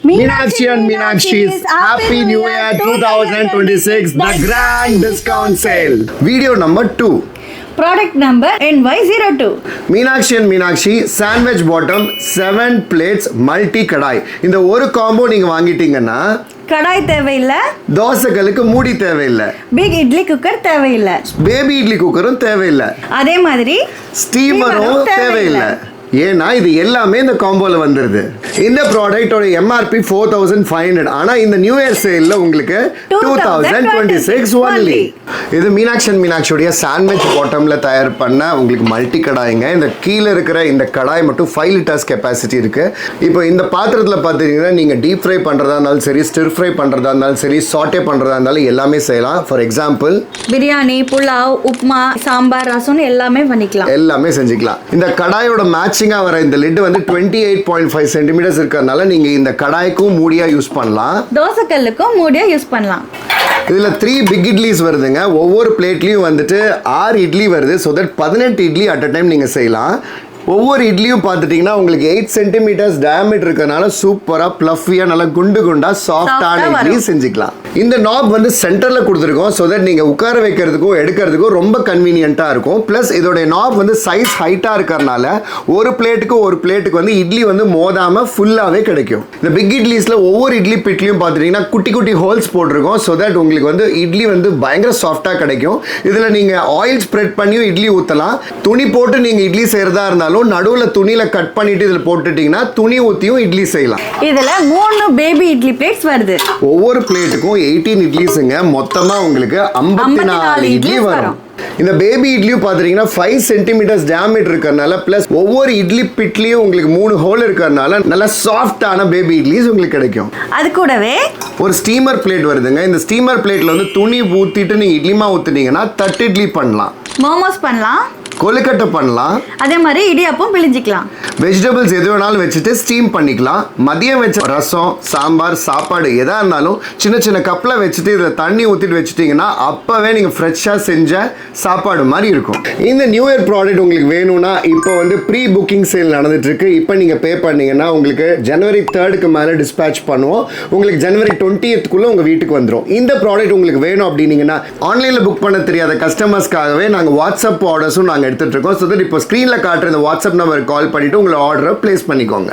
Meenakshi and Meenakshi's Happy New Year 2026, the Grand Discount Sale. Video number 2. Product number NY02. Meenakshi and Meenakshi Sandwich Bottom 7 plates multi kadai. இந்த ஒரு combo நீங்க வாங்கிட்டீங்கன்னா கடாய் தேவையில்ல, தோசைகளுக்கு மூடி தேவையில்ல, big idli cooker தேவையில்ல, baby idli குக்கரும் தேவையில்ல, அதே மாதிரி ஸ்டீமரும் தேவையில்ல. ஏன்னா இது எல்லாமே இந்த காம்போல வந்துருது. இந்த ப்ராடக்ட்டோட எம்ஆர்பி 4500, ஆனா இந்த நியூ இயர் சேல்ல உங்களுக்கு 2026 ஒன்லி. இது மீனாட்சி அண்ட் மீனாட்சியோட சாண்ட்விச் பாட்டம்ல தயார் பண்ண உங்களுக்கு மல்டி கடாய்ங்க. இந்த கீழே இருக்கிற இந்த கடாய் மட்டும் 5 லிட்டர்ஸ் கெப்பாசிட்டி இருக்கு. இப்போ இந்த பாத்திரத்தில் பார்த்தீங்கன்னா நீங்க டீப் ஃப்ரை பண்றதா இருந்தாலும் சரி, ஸ்டிர் ஃப்ரை பண்றதா இருந்தாலும் சரி, சாட்டே பண்றதா இருந்தாலும் எல்லாமே செய்யலாம். ஃபார் எக்ஸாம்பிள் பிரியாணி, புலாவ், உப்மா, சாம்பார், ரசம் எல்லாமே பண்ணிக்கலாம், எல்லாமே செஞ்சுக்கலாம். இந்த கடாயோட மேட்சிங்கா வர இந்த லிட் வந்து 28.5 சென்டிமீட்டர்ஸ் இருக்கிறதுனால நீங்க இந்த கடாய்க்கும் மூடியா யூஸ் பண்ணலாம், தோசைக்கல்லுக்கும் மூடியா யூஸ் பண்ணலாம். இதுல 3 பிக் இட்லிஸ் வருதுங்க. ஒவ்வொரு பிளேட்லயும் வந்துட்டு 6 இட்லி வருது. So that 18 idli at a time நீங்க செய்யலாம். ஒவ்வொரு இட்லியும் பார்த்துட்டிங்கன்னா உங்களுக்கு 8 சென்டிமீட்டர்ஸ் டயமீட்டர் இருக்கனால சூப்பராக ப்ளஃபியாக நல்லா குண்டு குண்டா சாஃப்டான இட்லி செஞ்சுக்கலாம். இந்த நாப் வந்து சென்டரில் கொடுத்துருக்கோம். ஸோ தட் நீங்கள் உட்கார வைக்கிறதுக்கும் எடுக்கிறதுக்கும் ரொம்ப கன்வீனியண்ட்டாக இருக்கும். ப்ளஸ் இதோடைய நாப் வந்து சைஸ் ஹைட்டாக இருக்கிறனால ஒரு பிளேட்டுக்கு வந்து இட்லி வந்து மோதாமல் ஃபுல்லாகவே கிடைக்கும். இந்த பிக் இட்லிஸில் ஒவ்வொரு இட்லி பிட்லையும் பார்த்துட்டிங்கன்னா குட்டி குட்டி ஹோல்ஸ் போட்டிருக்கோம். ஸோ தட் உங்களுக்கு வந்து இட்லி வந்து பயங்கர சாஃப்டாக கிடைக்கும். இதில் நீங்கள் ஆயில் ஸ்ப்ரெட் பண்ணியும் இட்லி ஊற்றலாம். துணி போட்டு நீங்கள் இட்லி செய்கிறதா இருந்தாலும் நடுவுல துணியில கட் பண்ணிட்டு இதுல போட்டுட்டீங்கன்னா துணி ஊத்தியும் இட்லி செய்யலாம். இதுல 3 பேபி இட்லி பிளேட்ஸ் வருது. ஒவ்வொரு பிளேட்டுக்கும் 18 இட்லிஸ்ங்க. மொத்தமா உங்களுக்கு 54 இட்லி வரும். இந்த பேபி இட்லியும் பாத்தீங்கன்னா 5 சென்டிமீட்டர்ஸ் டயமீட்டர் இருக்கறனால பிளஸ் ஒவ்வொரு இட்லி பிட்லயும் உங்களுக்கு 3 ஹோல் இருக்கறனால நல்ல சாஃப்டான பேபி இட்லிஸ் உங்களுக்கு கிடைக்கும். அது கூடவே ஒரு ஸ்டீமர் பிளேட் வருதுங்க. இந்த ஸ்டீமர் பிளேட்ல வந்து துணி ஊத்திட்டு நீங்க இட்லிமா ஊத்துனீங்கன்னா தட்டு இட்லி பண்ணலாம், மோமோஸ் பண்ணலாம், கொழுக்கட்டை பண்ணலாம், அதே மாதிரி இடியாப்பம் பிழிஞ்சிக்கலாம். வெஜிடபிள்ஸ் எது வேணாலும் வச்சுட்டு ஸ்டீம் பண்ணிக்கலாம். மதியம் வச்ச ரசம், சாம்பார், சாப்பாடு எதா இருந்தாலும் சின்ன சின்ன கப்பில் வச்சுட்டு இதில் தண்ணி ஊற்றிட்டு வச்சுட்டிங்கன்னா அப்போவே நீங்கள் ஃப்ரெஷ்ஷாக செஞ்ச சாப்பாடு மாதிரி இருக்கும். இந்த நியூ இயர் ப்ராடக்ட் உங்களுக்கு வேணும்னா இப்போ வந்து ப்ரீ புக்கிங் சேல் நடந்துட்டு இருக்கு. இப்போ நீங்கள் பே பண்ணீங்கன்னா உங்களுக்கு ஜனவரி 3க்கு மேலே டிஸ்பேச் பண்ணுவோம். உங்களுக்கு ஜனவரி 20க்குள்ளே உங்கள் வீட்டுக்கு வந்துடும். இந்த ப்ராடக்ட் உங்களுக்கு வேணும் அப்படின்னீங்கன்னா ஆன்லைனில் புக் பண்ண தெரியாத கஸ்டமர்ஸ்க்காகவே நாங்கள் வாட்ஸ்அப் ஆர்டர்ஸும் நாங்கள் எடுத்துட்டு இருக்கோம். ஸோ தட் இப்போ ஸ்க்ரீனில் காட்டுற இந்த வாட்ஸ்அப் நம்பருக்கு கால் பண்ணிட்டு உங்களை ஆர்டரை பிளேஸ் பண்ணிக்கோங்க.